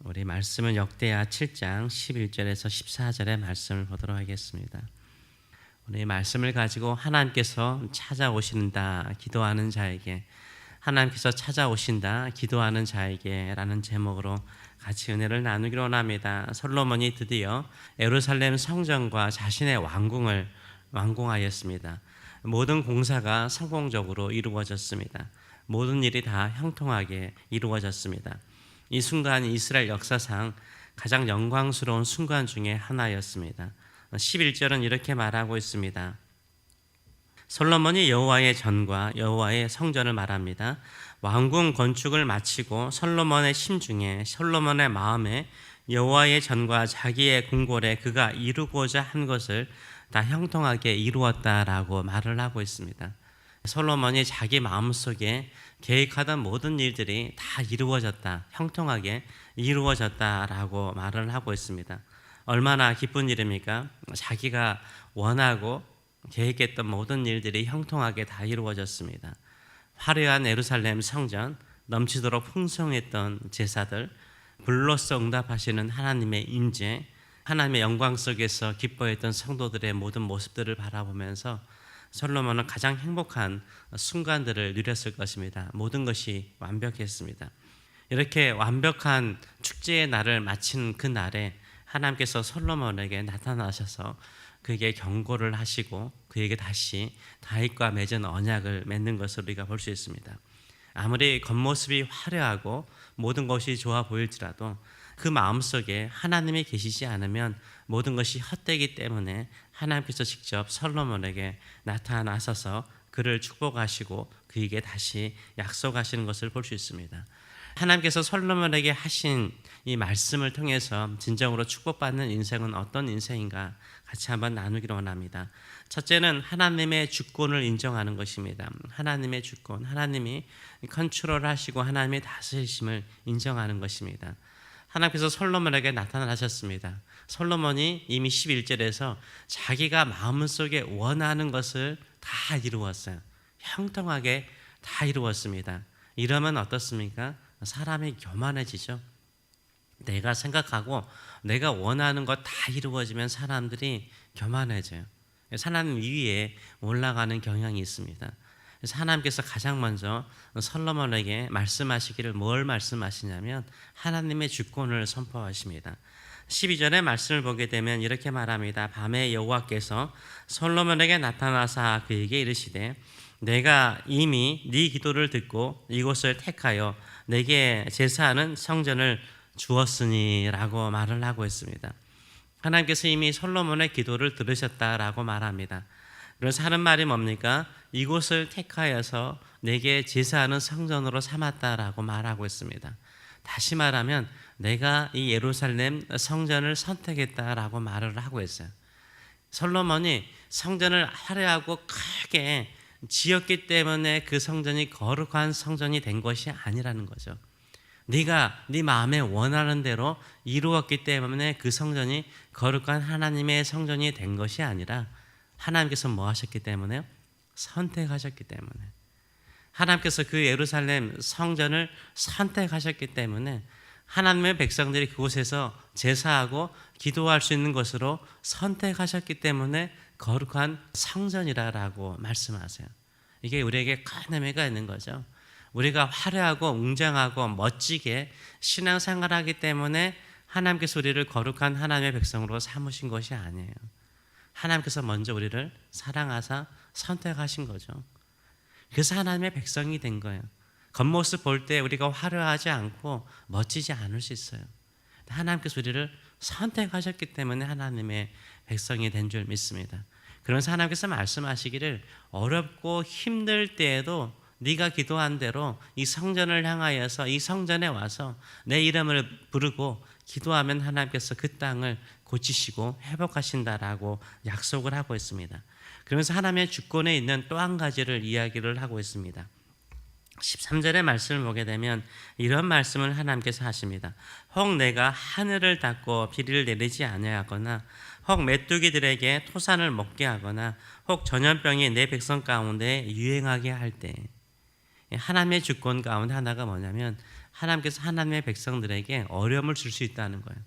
우리 말씀은 역대하 7장 11절에서 14절의 말씀을 보도록 하겠습니다. 우리 말씀을 가지고 하나님께서 찾아오신다 기도하는 자에게, 하나님께서 찾아오신다 기도하는 자에게 라는 제목으로 같이 은혜를 나누기로 원합니다. 솔로몬이 드디어 예루살렘 성전과 자신의 왕궁을 완공하였습니다. 모든 공사가 성공적으로 이루어졌습니다. 모든 일이 다 형통하게 이루어졌습니다. 이 순간 이스라엘 역사상 가장 영광스러운 순간 중에 하나였습니다. 11절은 이렇게 말하고 있습니다. 솔로몬이 여호와의 전과 여호와의 성전을 말합니다. 왕궁 건축을 마치고 솔로몬의 심중에, 솔로몬의 마음에 여호와의 전과 자기의 궁궐에 그가 이루고자 한 것을 다 형통하게 이루었다라고 말을 하고 있습니다. 솔로몬이 자기 마음속에 계획하던 모든 일들이 다 이루어졌다, 형통하게 이루어졌다라고 말을 하고 있습니다. 얼마나 기쁜 일입니까? 자기가 원하고 계획했던 모든 일들이 형통하게 다 이루어졌습니다. 화려한 예루살렘 성전, 넘치도록 풍성했던 제사들, 불로써 응답하시는 하나님의 임재, 하나님의 영광 속에서 기뻐했던 성도들의 모든 모습들을 바라보면서 솔로몬은 가장 행복한 순간들을 누렸을 것입니다. 모든 것이 완벽했습니다. 이렇게 완벽한 축제의 날을 마친 그 날에 하나님께서 솔로몬에게 나타나셔서 그에게 경고를 하시고 그에게 다시 다윗과 맺은 언약을 맺는 것을 우리가 볼 수 있습니다. 아무리 겉모습이 화려하고 모든 것이 좋아 보일지라도 그 마음속에 하나님이 계시지 않으면 모든 것이 헛되기 때문에 하나님께서 직접 솔로몬에게 나타나셔서 그를 축복하시고 그에게 다시 약속하시는 것을 볼 수 있습니다. 하나님께서 솔로몬에게 하신 이 말씀을 통해서 진정으로 축복받는 인생은 어떤 인생인가 같이 한번 나누기로 원합니다. 첫째는 하나님의 주권을 인정하는 것입니다. 하나님의 주권, 하나님이 컨트롤하시고 하나님의 다스리심을 인정하는 것입니다. 하나님께서 솔로몬에게 나타나셨습니다. 솔로몬이 이미 11절에서 자기가 마음속에 원하는 것을 다 이루었어요. 형통하게 다 이루었습니다. 이러면 어떻습니까? 사람이 교만해지죠. 내가 생각하고 내가 원하는 것 다 이루어지면 사람들이 교만해져요. 하나님 위에 올라가는 경향이 있습니다. 그래서 하나님께서 가장 먼저 솔로몬에게 말씀하시기를 뭘 말씀하시냐면 하나님의 주권을 선포하십니다. 12절의 말씀을 보게 되면 이렇게 말합니다. 밤에 여호와께서 솔로몬에게 나타나사 그에게 이르시되 내가 이미 네 기도를 듣고 이곳을 택하여 내게 제사하는 성전을 주었으니 라고 말을 하고 있습니다. 하나님께서 이미 솔로몬의 기도를 들으셨다라고 말합니다. 그래서 하는 말이 뭡니까? 이곳을 택하여서 내게 제사하는 성전으로 삼았다라고 말하고 있습니다. 다시 말하면 내가 이 예루살렘 성전을 선택했다라고 말을 하고 있어요. 솔로몬이 성전을 화려하고 크게 지었기 때문에 그 성전이 거룩한 성전이 된 것이 아니라는 거죠. 네가 네 마음에 원하는 대로 이루었기 때문에 그 성전이 거룩한 하나님의 성전이 된 것이 아니라 하나님께서 뭐 하셨기 때문에요? 선택하셨기 때문에. 하나님께서 그 예루살렘 성전을 선택하셨기 때문에 하나님의 백성들이 그곳에서 제사하고 기도할 수 있는 것으로 선택하셨기 때문에 거룩한 성전이라고 말씀하세요. 이게 우리에게 큰 의미가 있는 거죠. 우리가 화려하고 웅장하고 멋지게 신앙생활하기 때문에 하나님께서 우리를 거룩한 하나님의 백성으로 삼으신 것이 아니에요. 하나님께서 먼저 우리를 사랑하사 선택하신 거죠. 그래서 하나님의 백성이 된 거예요. 겉모습 볼 때 우리가 화려하지 않고 멋지지 않을 수 있어요. 하나님께서 우리를 선택하셨기 때문에 하나님의 백성이 된 줄 믿습니다. 그러면서 하나님께서 말씀하시기를 어렵고 힘들 때에도 네가 기도한 대로 이 성전을 향하여서 이 성전에 와서 내 이름을 부르고 기도하면 하나님께서 그 땅을 고치시고 회복하신다라고 약속을 하고 있습니다. 그러면서 하나님의 주권에 있는 또 한 가지를 이야기를 하고 있습니다. 13절의 말씀을 보게 되면 이런 말씀을 하나님께서 하십니다. 혹 내가 하늘을 닫고 비를 내리지 아니하거나 혹 메뚜기들에게 토산을 먹게 하거나 혹 전염병이 내 백성 가운데 유행하게 할 때, 하나님의 주권 가운데 하나가 뭐냐면 하나님께서 하나님의 백성들에게 어려움을 줄 수 있다는 거예요.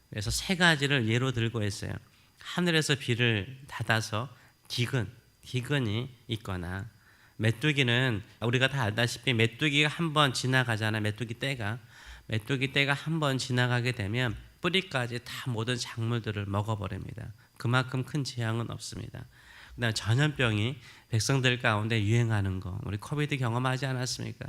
그래서 세 가지를 예로 들고 있어요. 하늘에서 비를 닫아서 기근이 있거나, 메뚜기는 우리가 다 알다시피 메뚜기가 한번 지나가잖아요. 메뚜기 떼가 한번 지나가게 되면 뿌리까지 다 모든 작물들을 먹어버립니다. 그만큼 큰 재앙은 없습니다. 그다음에 전염병이 백성들 가운데 유행하는 거, 우리 코비드 경험하지 않았습니까?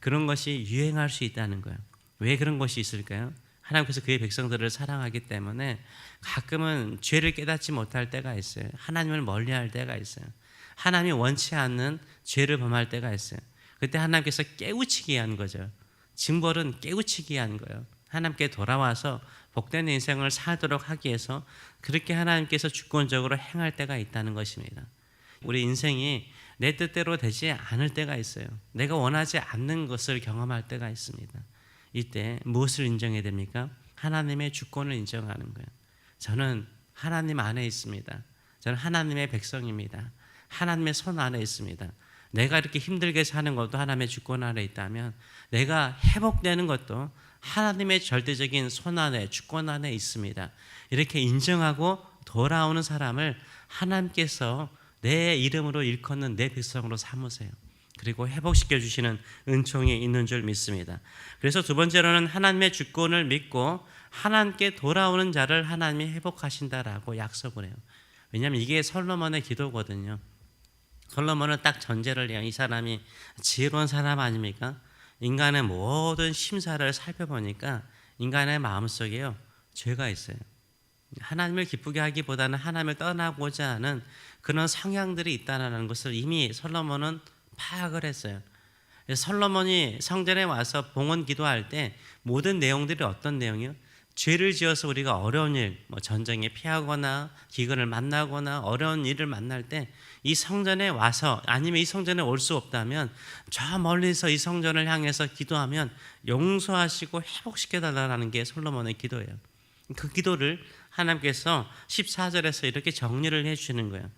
그런 것이 유행할 수 있다는 거예요. 왜 그런 것이 있을까요? 하나님께서 그의 백성들을 사랑하기 때문에 가끔은 죄를 깨닫지 못할 때가 있어요. 하나님을 멀리할 때가 있어요. 하나님이 원치 않는 죄를 범할 때가 있어요. 그때 하나님께서 깨우치게 한 거죠. 징벌은 깨우치게 한 거예요. 하나님께 돌아와서 복된 인생을 살도록 하기 위해서 그렇게 하나님께서 주권적으로 행할 때가 있다는 것입니다. 우리 인생이 내 뜻대로 되지 않을 때가 있어요. 내가 원하지 않는 것을 경험할 때가 있습니다. 이때 무엇을 인정해야 됩니까? 하나님의 주권을 인정하는 거예요. 저는 하나님 안에 있습니다. 저는 하나님의 백성입니다. 하나님의 손 안에 있습니다. 내가 이렇게 힘들게 사는 것도 하나님의 주권 안에 있다면, 내가 회복되는 것도 하나님의 절대적인 손 안에, 주권 안에 있습니다. 이렇게 인정하고 돌아오는 사람을 하나님께서 내 이름으로 일컫는 내 백성으로 삼으세요. 그리고 회복시켜 주시는 은총이 있는 줄 믿습니다. 그래서 두 번째로는 하나님의 주권을 믿고 하나님께 돌아오는 자를 하나님이 회복하신다라고 약속을 해요. 왜냐하면 이게 솔로몬의 기도거든요. 솔로몬은 딱 전제를 해요. 이 사람이 지혜로운 사람 아닙니까? 인간의 모든 심사를 살펴보니까 인간의 마음속에요, 죄가 있어요. 하나님을 기쁘게 하기보다는 하나님을 떠나고자 하는 그런 성향들이 있다는 것을 이미 솔로몬은 파악을 했어요. 솔로몬이 성전에 와서 봉헌 기도할 때 모든 내용들이 어떤 내용이요? 죄를 지어서 우리가 어려운 일, 전쟁에 피하거나 기근을 만나거나 어려운 일을 만날 때 이 성전에 와서, 아니면 이 성전에 올 수 없다면 저 멀리서 이 성전을 향해서 기도하면 용서하시고 회복시켜 달라는 게 솔로몬의 기도예요. 그 기도를 하나님께서 14절에서 이렇게 정리를 해 주시는 거예요.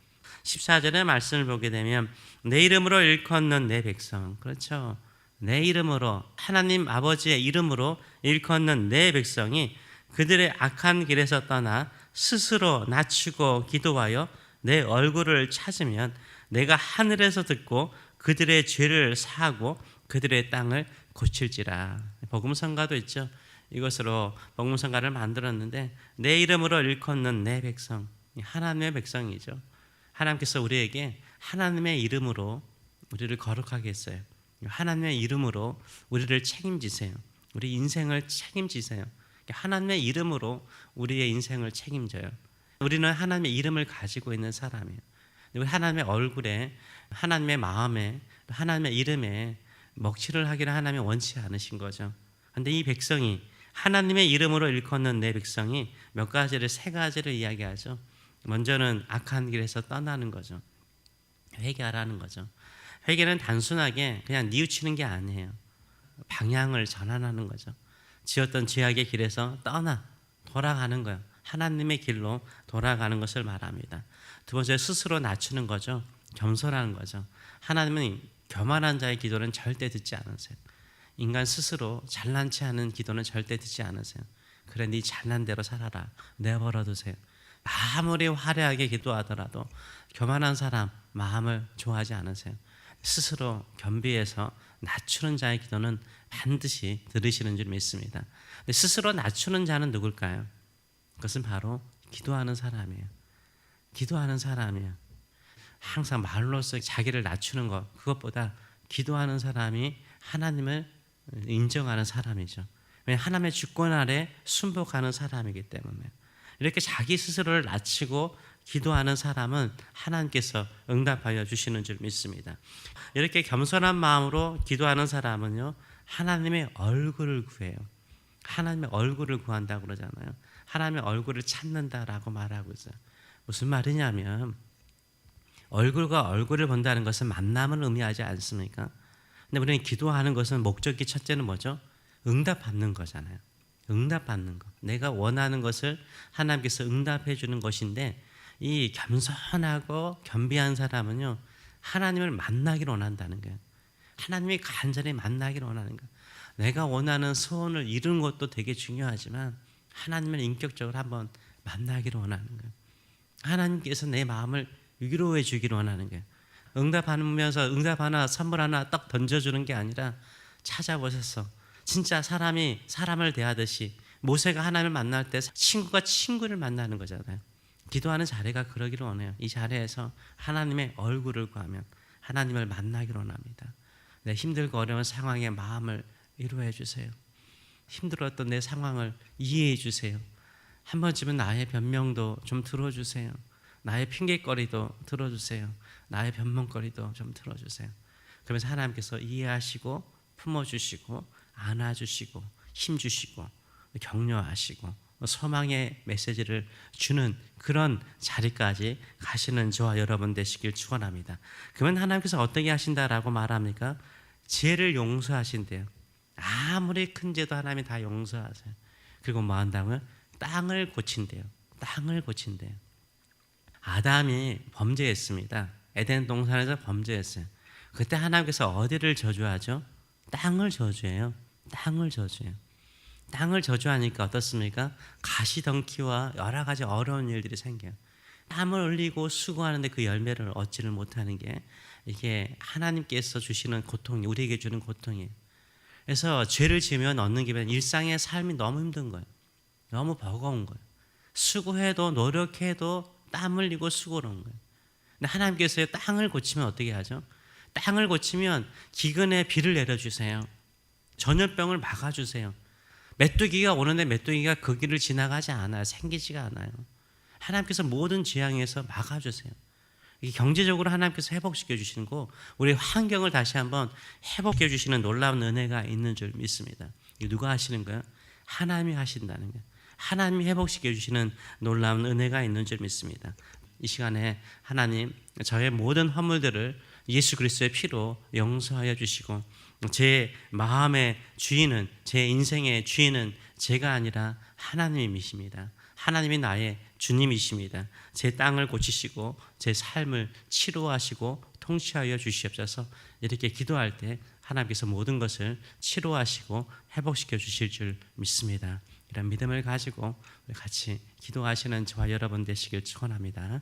14절의 말씀을 보게 되면 내 이름으로 일컫는 내 백성, 그렇죠? 내 이름으로, 하나님 아버지의 이름으로 일컫는 내 백성이 그들의 악한 길에서 떠나 스스로 낮추고 기도하여 내 얼굴을 찾으면 내가 하늘에서 듣고 그들의 죄를 사하고 그들의 땅을 고칠지라. 복음성가도 있죠. 이것으로 복음성가를 만들었는데, 내 이름으로 일컫는 내 백성, 하나님의 백성이죠. 하나님께서 우리에게 하나님의 이름으로 우리를 거룩하게 했어요. 하나님의 이름으로 우리를 책임지세요. 우리 인생을 책임지세요. 하나님의 이름으로 우리의 인생을 책임져요. 우리는 하나님의 이름을 가지고 있는 사람이에요. 우리 하나님의 얼굴에, 하나님의 마음에, 하나님의 이름에 먹칠을 하기를 하나님이 원치 않으신 거죠. 그런데 이 백성이, 하나님의 이름으로 일컫는 내 백성이 몇 가지를, 세 가지를 이야기하죠. 먼저는 악한 길에서 떠나는 거죠. 회개하라는 거죠. 회개는 단순하게 그냥 뉘우치는 게 아니에요. 방향을 전환하는 거죠. 지었던 죄악의 길에서 돌아가는 거예요. 하나님의 길로 돌아가는 것을 말합니다. 두 번째, 스스로 낮추는 거죠. 겸손하는 거죠. 하나님은 교만한 자의 기도는 절대 듣지 않으세요. 인간 스스로 잘난 체 하는 기도는 절대 듣지 않으세요. 그래, 네 잘난 대로 살아라, 내버려 두세요. 아무리 화려하게 기도하더라도 교만한 사람 마음을 좋아하지 않으세요. 스스로 겸비해서 낮추는 자의 기도는 반드시 들으시는 줄 믿습니다. 근데 스스로 낮추는 자는 누굴까요? 그것은 바로 기도하는 사람이에요. 기도하는 사람이에요. 항상 말로써 자기를 낮추는 것, 그것보다 기도하는 사람이 하나님을 인정하는 사람이죠. 왜냐하면 하나님의 주권 아래 순복하는 사람이기 때문에. 이렇게 자기 스스로를 낮추고 기도하는 사람은 하나님께서 응답하여 주시는 줄 믿습니다. 이렇게 겸손한 마음으로 기도하는 사람은요, 하나님의 얼굴을 구해요. 하나님의 얼굴을 구한다고 그러잖아요. 하나님의 얼굴을 찾는다라고 말하고 있어요. 무슨 말이냐면, 얼굴과 얼굴을 본다는 것은 만남을 의미하지 않습니까? 근데 우리는 기도하는 것은 목적이, 첫째는 뭐죠? 응답받는 거잖아요. 응답받는 것. 내가 원하는 것을 하나님께서 응답해 주는 것인데, 이 겸손하고 겸비한 사람은요, 하나님을 만나기를 원한다는 거예요. 하나님이 간절히 만나기를 원하는 거예요. 내가 원하는 소원을 이루는 것도 되게 중요하지만 하나님을 인격적으로 한번 만나기를 원하는 거예요. 하나님께서 내 마음을 위로해 주기를 원하는 거예요. 응답하면서 응답 하나 선물 하나 딱 던져주는 게 아니라 찾아보셔서 진짜 사람이 사람을 대하듯이 모세가 하나님을 만날 때 친구가 친구를 만나는 거잖아요. 기도하는 자리가 그러기를 원해요. 이 자리에서 하나님의 얼굴을 구하면 하나님을 만나기를 원합니다. 내 힘들고 어려운 상황에 마음을 위로해 주세요. 힘들었던 내 상황을 이해해 주세요. 한 번쯤은 나의 변명도 좀 들어주세요. 나의 핑계거리도 들어주세요. 나의 변명거리도 좀 들어주세요. 그러면서 하나님께서 이해하시고 품어주시고 안아주시고 힘주시고 격려하시고 소망의 메시지를 주는 그런 자리까지 가시는 저와 여러분 되시길 축원합니다. 그러면 하나님께서 어떻게 하신다라고 말합니까? 죄를 용서하신대요. 아무리 큰 죄도 하나님이 다 용서하세요. 그리고 뭐 한다고요? 땅을 고친대요. 땅을 고친대요. 아담이 범죄했습니다. 에덴 동산에서 범죄했어요. 그때 하나님께서 어디를 저주하죠? 땅을 저주해요. 땅을 저주해요. 땅을 저주하니까 어떻습니까? 가시덩키와 여러 가지 어려운 일들이 생겨요. 땀을 흘리고 수고하는데 그 열매를 얻지를 못하는 게 이게 하나님께서 주시는 고통이, 우리에게 주는 고통이에요. 그래서 죄를 지으면 얻는 게 일상의 삶이 너무 힘든 거예요. 너무 버거운 거예요. 수고해도 노력해도 땀 흘리고 수고를 하는 거예요. 근데 하나님께서 땅을 고치면 어떻게 하죠? 땅을 고치면 기근에 비를 내려주세요. 전염병을 막아주세요. 메뚜기가 오는데 메뚜기가 그 길을 지나가지 않아요. 생기지가 않아요. 하나님께서 모든 재앙에서 막아주세요. 경제적으로 하나님께서 회복시켜 주시는 거, 우리 환경을 다시 한번 회복해 주시는 놀라운 은혜가 있는 줄 믿습니다. 이거 누가 하시는 거예요? 하나님이 하신다는 거예요. 하나님이 회복시켜 주시는 놀라운 은혜가 있는 줄 믿습니다. 이 시간에 하나님 저의 모든 허물들을 예수 그리스도의 피로 용서하여 주시고 제 마음의 주인은, 제 인생의 주인은 제가 아니라 하나님이십니다. 하나님이 나의 주님이십니다. 제 땅을 고치시고 제 삶을 치료하시고 통치하여 주시옵소서. 이렇게 기도할 때 하나님께서 모든 것을 치료하시고 회복시켜 주실 줄 믿습니다. 이런 믿음을 가지고 우리 같이 기도하시는 저와 여러분 되시길 축원합니다.